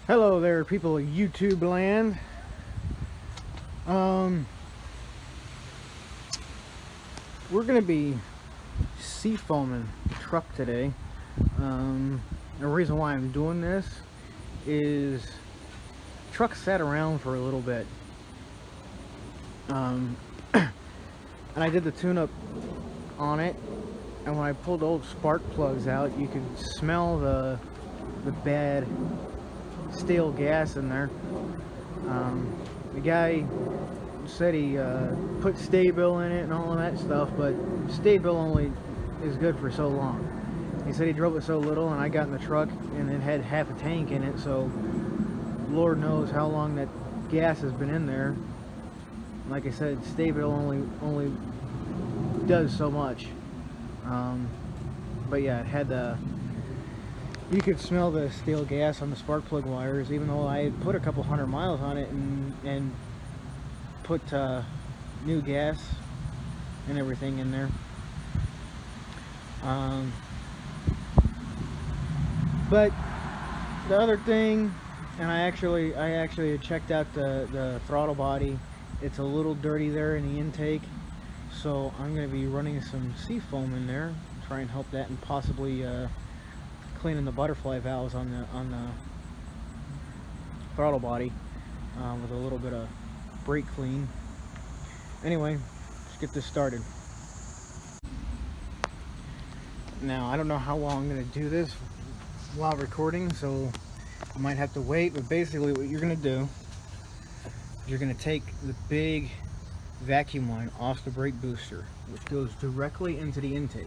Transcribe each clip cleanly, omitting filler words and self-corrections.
Hello there, people of YouTube land. We're gonna be seafoaming the truck today. The reason why I'm doing this is the truck sat around for a little bit, and I did the tune-up on it, and when I pulled old spark plugs out, you could smell the bad stale gas in there. The guy said he put Sta-Bil in it and all of that stuff, but Sta-Bil only is good for so long. He said he drove it so little, and I got in the truck and it had half a tank in it, so Lord knows how long that gas has been in there. Like I said, Sta-Bil only does so much. But yeah, it had the, you could smell the stale gas on the spark plug wires, even though I had put a couple 100 miles on it and put new gas and everything in there. But the other thing, and I actually had checked out the throttle body. It's a little dirty there in the intake, so I'm going to be running some Seafoam in there, try and help that, and possibly cleaning the butterfly valves on the throttle body with a little bit of brake clean. Anyway, let's get this started. Now, I don't know how long I'm going to do this while recording, so I might have to wait, but basically what you're going to do is you're going to take the big vacuum line off the brake booster, which goes directly into the intake.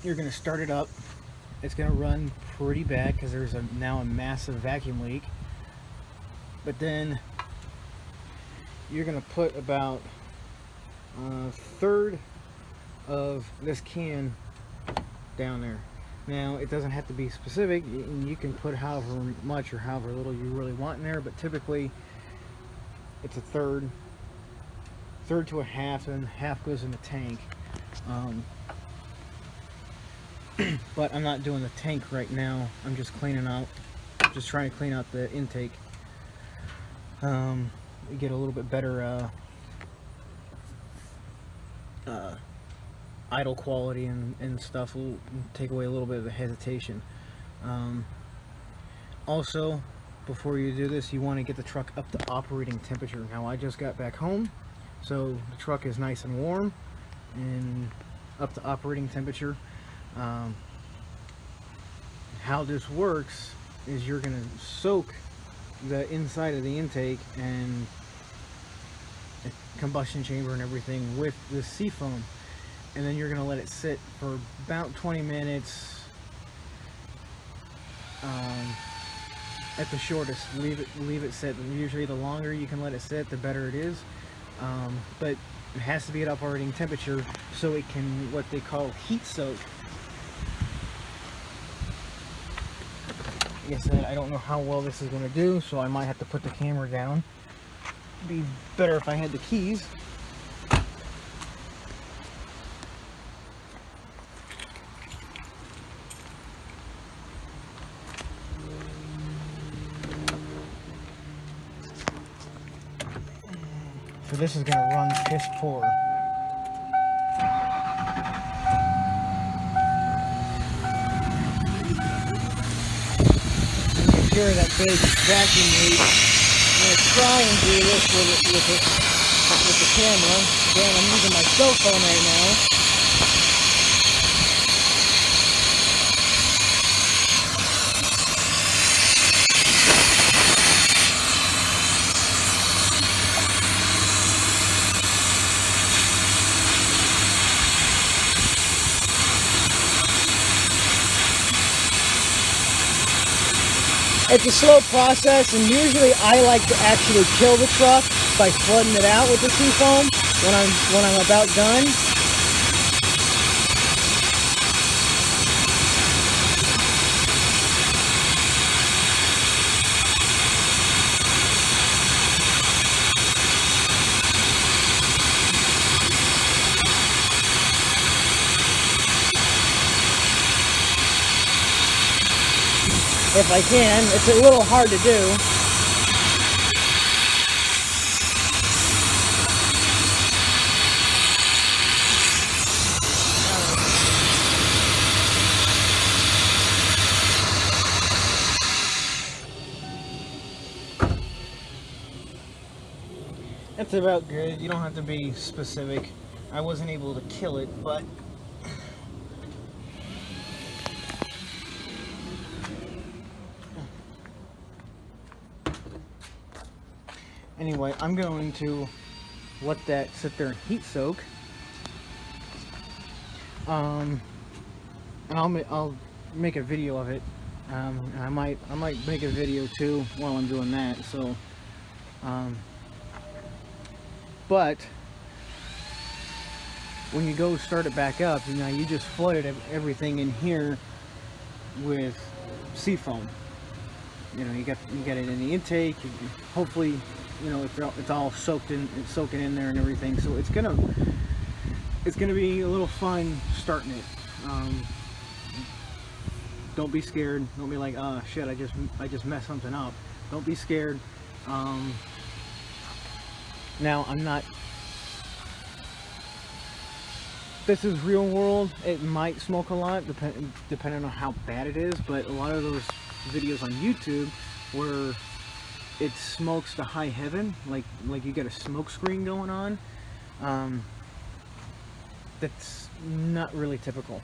You're going to start it up. It's going to run pretty bad because there's now a massive vacuum leak. But then you're going to put about a third of this can down there. Now, it doesn't have to be specific. You can put however much or however little you really want in there, but typically it's a third to a half, and half goes in the tank. But I'm not doing the tank right now. I'm just trying to clean out the intake. You get a little bit better idle quality and stuff. Will take away a little bit of the hesitation. Also, before you do this, you want to get the truck up to operating temperature. Now, I just got back home, so the truck is nice and warm and up to operating temperature. How this works is you're going to soak the inside of the intake and the combustion chamber and everything with the Seafoam, and then you're going to let it sit for about 20 minutes at the shortest. Leave it sit. Usually the longer you can let it sit, the better it is, but it has to be at operating temperature so it can, what they call, heat soak. Like I said, I don't know how well this is going to do, so I might have to put the camera down. It'd be better if I had the keys. So this is going to run piss poor. Hear that big vacuum leak. I'm going to try and do this with the camera. Again, I'm using my cell phone right now. It's a slow process, and usually I like to actually kill the truck by flooding it out with the Seafoam when I'm about done. if I can. It's a little hard to do. That's about good. You don't have to be specific. I wasn't able to kill it, but anyway, I'm going to let that sit there and heat soak. And I'll make a video of it. And I might make a video too while I'm doing that. So, but when you go start it back up, you know, you just flooded everything in here with Seafoam. You know, you got it in the intake. Hopefully, you know, it's all soaking in there and everything. So it's gonna be a little fun starting it. Don't be scared. Don't be like, oh shit, I just messed something up. Don't be scared. Now I'm not. This is real world. It might smoke a lot, depending on how bad it is. But a lot of those videos on YouTube where it smokes to high heaven, like you got a smoke screen going on. That's not really typical.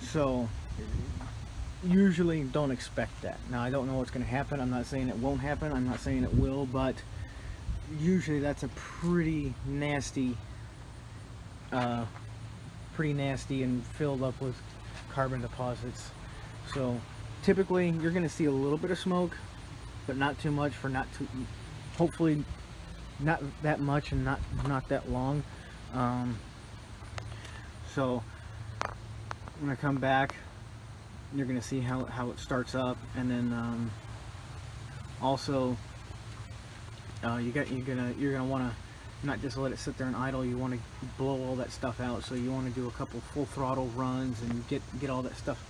So usually don't expect that. Now I don't know what's going to happen. I'm not saying it won't happen. I'm not saying it will, but usually that's a pretty nasty and filled up with carbon deposits. So typically you're going to see a little bit of smoke, but not too much, hopefully not that much and not that long. So when I come back, you're gonna see how it starts up, and then also you're gonna want to not just let it sit there and idle. You want to blow all that stuff out. So you want to do a couple full throttle runs and get all that stuff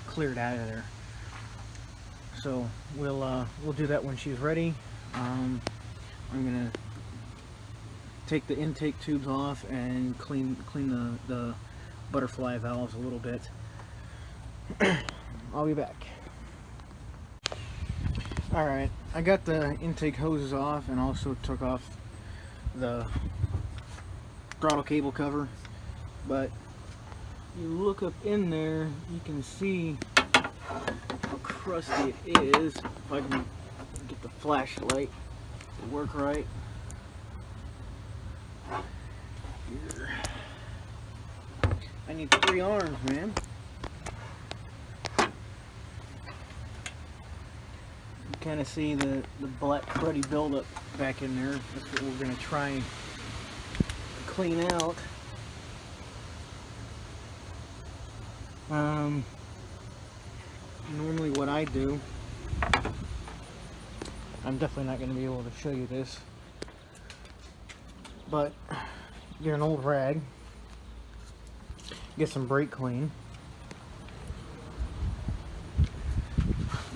cleared out of there. So we'll do that when she's ready. I'm gonna take the intake tubes off and clean the butterfly valves a little bit. I'll be back. Alright, I got the intake hoses off and also took off the throttle cable cover, but you look up in there, you can see how crusty it is. If I can get the flashlight to work right. Here. I need 3 arms, man. You kind of see the black cruddy buildup back in there. That's what we're going to try and clean out. Normally what I do, I'm definitely not going to be able to show you this, but get an old rag, get some brake clean.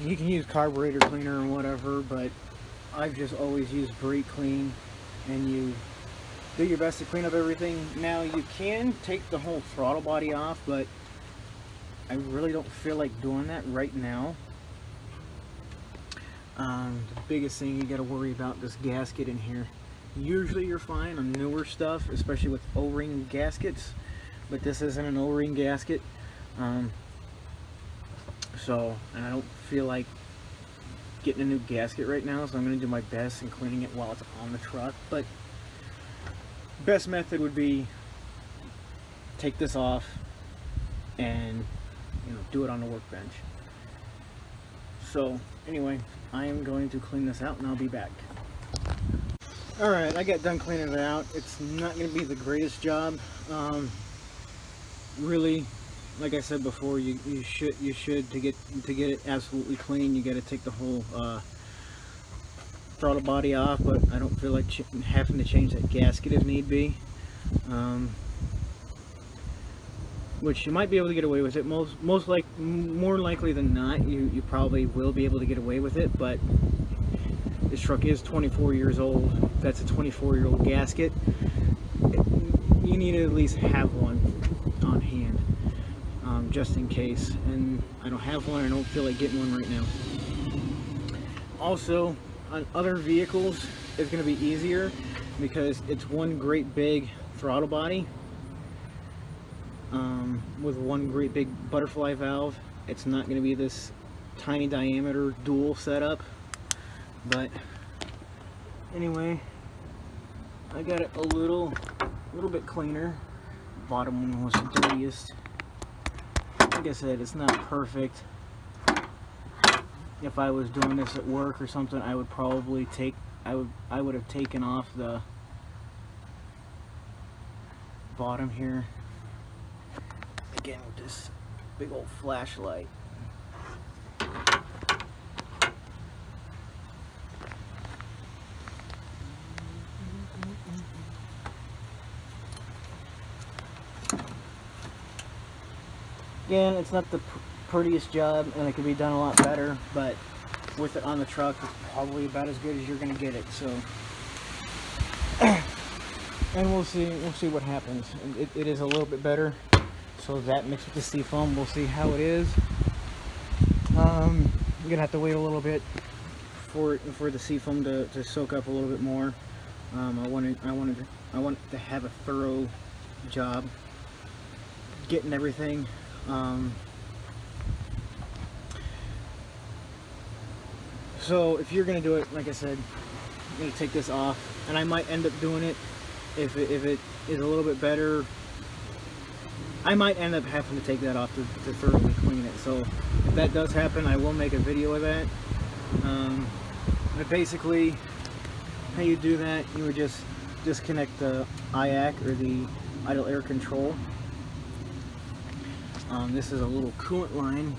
You can use carburetor cleaner or whatever, but I've just always used brake clean, and you do your best to clean up everything. Now you can take the whole throttle body off, but I really don't feel like doing that right now. The biggest thing you got to worry about, this gasket in here. Usually you're fine on newer stuff, especially with O-ring gaskets, but this isn't an O-ring gasket. So, and I don't feel like getting a new gasket right now, so I'm going to do my best in cleaning it while it's on the truck. But best method would be take this off and, you know, do it on the workbench. So anyway, I am going to clean this out and I'll be back. Alright, I got done cleaning it out. It's not going to be the greatest job. Really, like I said before, you should to get it absolutely clean, you got to take the whole throttle body off, but I don't feel like having to change that gasket if need be. which you might be able to get away with it. More likely than not, you probably will be able to get away with it, but this truck is 24 years old. That's a 24-year-old gasket. You need to at least have one on hand, just in case. And I don't have one. I don't feel like getting one right now. Also, on other vehicles, it's going to be easier because it's one great big throttle body with one great big butterfly valve. It's not going to be this tiny diameter dual setup. But anyway, I got it a little bit cleaner. Bottom one was the dirtiest. Like I said, it's not perfect. If I was doing this at work or something, I would probably I would have taken off the bottom here. Again, with this big old flashlight. Again, it's not the prettiest job, and it could be done a lot better, but with it on the truck, it's probably about as good as you're going to get it. So, and we'll see what happens. It is a little bit better. So that mixed with the Seafoam, we'll see how it is. I'm gonna have to wait a little bit for the Seafoam to soak up a little bit more. I want to have a thorough job getting everything. So if you're gonna do it, like I said, I'm gonna take this off, and I might end up doing it if it is a little bit better. I might end up having to take that off to thoroughly clean it. So if that does happen, I will make a video of that. But basically, how you do that, you would just disconnect the IAC, or the idle air control. This is a little coolant line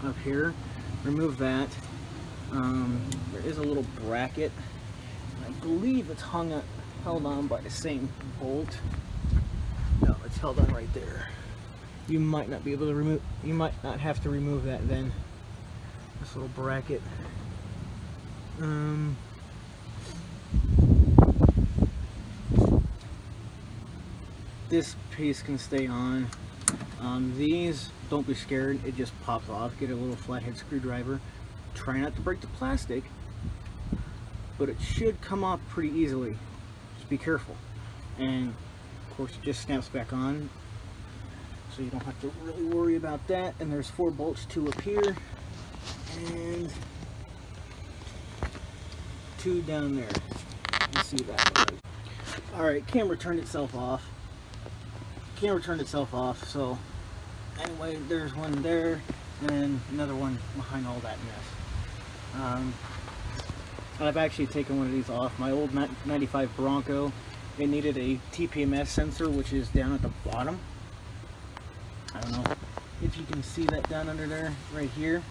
up here. Remove that. There is a little bracket. I believe it's held on by the same bolt. No, it's held on right there. You might not be able to remove. You might not have to remove that then. This little bracket. This piece can stay on. These, don't be scared. It just pops off. Get a little flathead screwdriver. Try not to break the plastic, but it should come off pretty easily. Just be careful. And of course, it just snaps back on, so you don't have to really worry about that. And there's 4 bolts, 2 up here and 2 down there. Let's see that. Alright, camera turned itself off. So anyway, there's one there and another one behind all that mess. And I've actually taken one of these off. My old 95 Bronco, it needed a TPMS sensor, which is down at the bottom. I don't know if you can see that down under there, right here.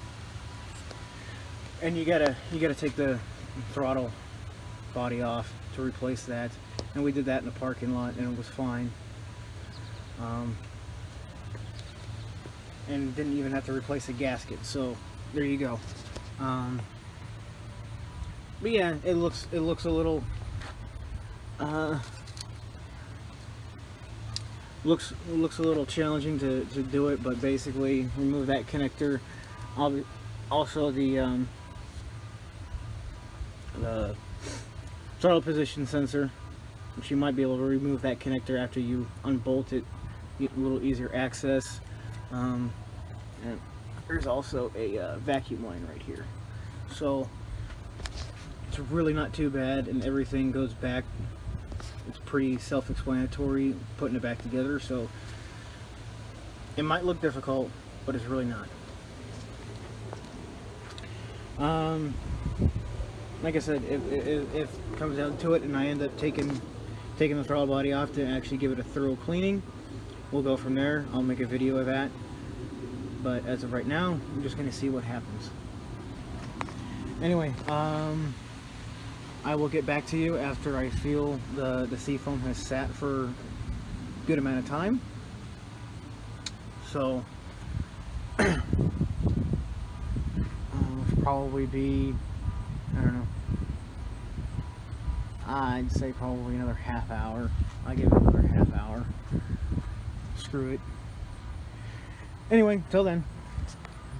And you gotta take the throttle body off to replace that. And we did that in the parking lot, and it was fine. And didn't even have to replace a gasket. So there you go. But yeah, it looks a little looks a little challenging to do it, but basically remove that connector. Also the throttle position sensor, which you might be able to remove that connector after you unbolt it, get a little easier access. And there's also a vacuum line right here, so it's really not too bad, and everything goes back. It's pretty self-explanatory putting it back together, so it might look difficult, but it's really not. Like I said, if it comes down to it and I end up taking the throttle body off to actually give it a thorough cleaning, we'll go from there. I'll make a video of that, but as of right now, I'm just going to see what happens. Anyway, I will get back to you after I feel the Seafoam has sat for a good amount of time. So probably be, I don't know, I'd say probably another half hour. I'll give it another half hour. Screw it. Anyway, till then,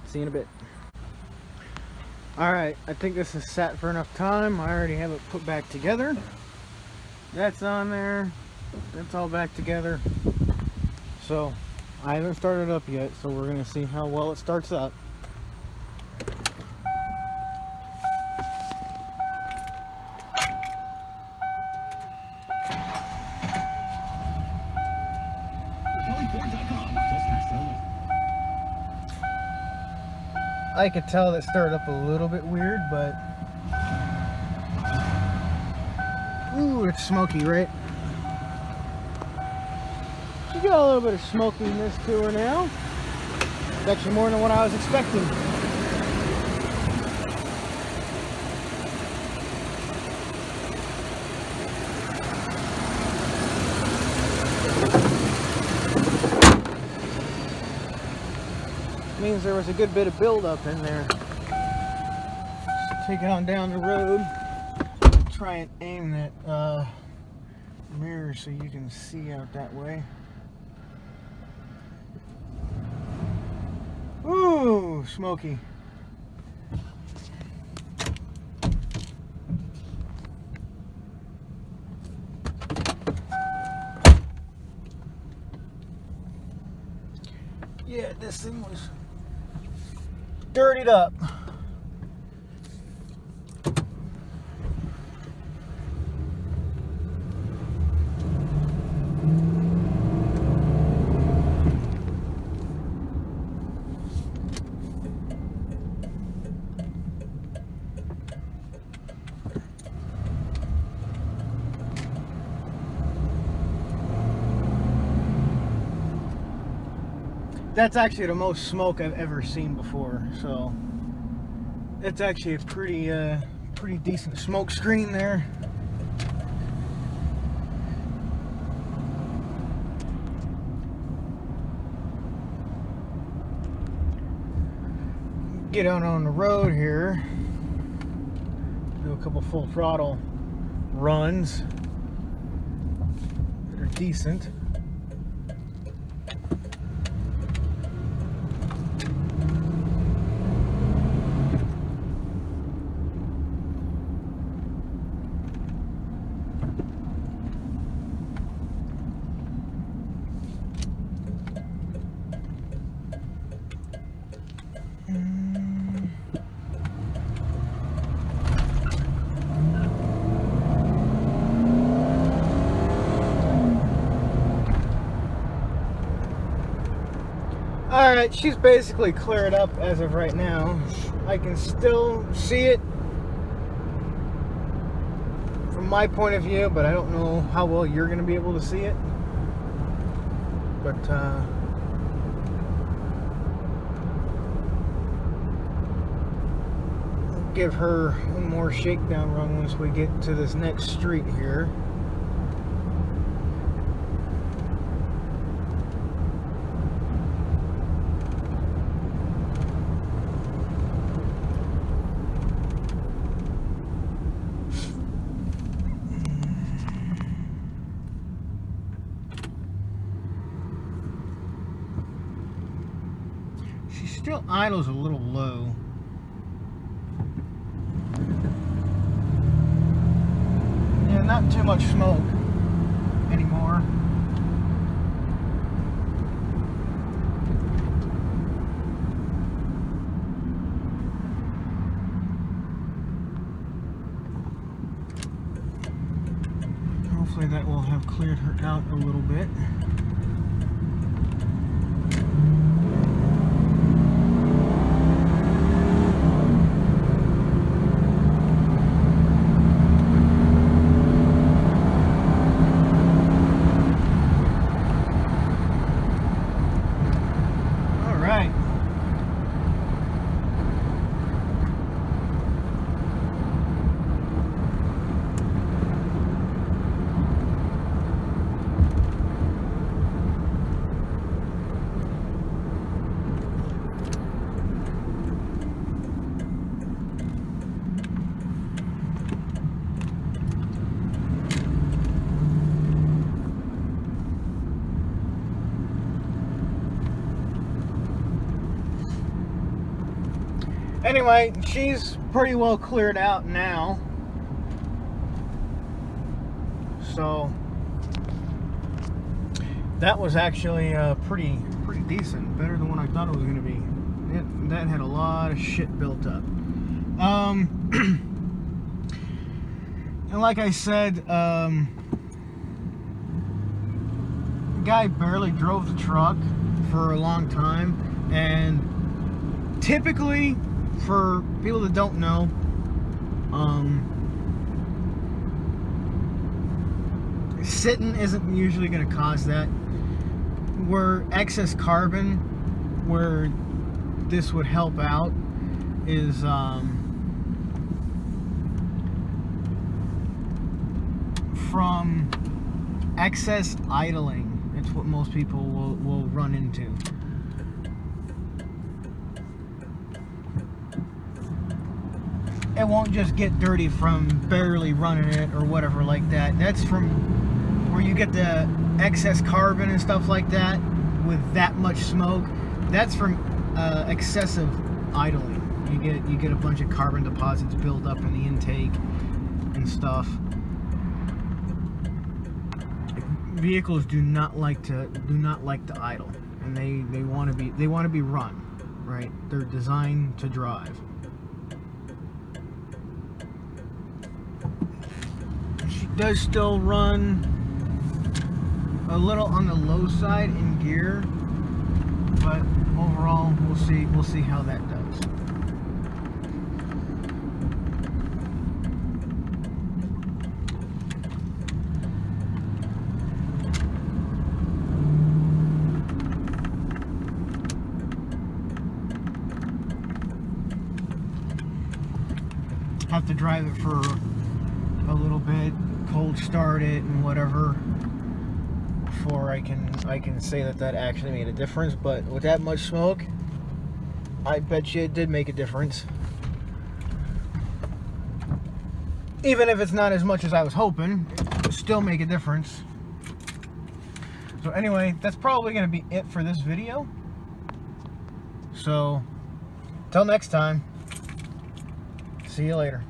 see you in a bit. Alright, I think this has sat for enough time. I already have it put back together. That's on there. That's all back together. So, I haven't started up yet, so we're going to see how well it starts up. I could tell that started up a little bit weird, but ooh, it's smoky, right? She got a little bit of smokiness to her now. It's actually more than what I was expecting. Means there was a good bit of buildup in there. Just take it on down the road. Try and aim that mirror so you can see out that way. Ooh, smoky. Yeah, this thing was dirtied up. That's actually the most smoke I've ever seen before, so it's actually a pretty decent smoke screen there. Get out on the road here, do a couple full throttle runs that are decent. Alright, she's basically cleared up as of right now. I can still see it from my point of view, but I don't know how well you're going to be able to see it. But, I'll give her one more shakedown run once we get to this next street here. Still idles a little low. Yeah, not too much smoke anymore. Hopefully that will have cleared her out a little bit. Anyway, she's pretty well cleared out now. So that was actually pretty decent. Better than what I thought it was going to be. That had a lot of shit built up. And like I said, the guy barely drove the truck for a long time, and typically, for people that don't know, sitting isn't usually going to cause that. Where excess carbon, where this would help out, is from excess idling. It's what most people will run into. It won't just get dirty from barely running it or whatever like that. That's from where you get the excess carbon and stuff like that with that much smoke. That's from excessive idling. You get a bunch of carbon deposits built up in the intake and stuff. Vehicles do not like to idle, and they want to be run, right? They're designed to drive. She does still run a little on the low side in gear, but overall we'll see how that does. Have to drive it for a little bit, cold start it and whatever, before I can say that actually made a difference. But with that much smoke, I bet you it did make a difference. Even if it's not as much as I was hoping, it will still make a difference. So anyway, that's probably going to be it for this video. So, till next time. See you later.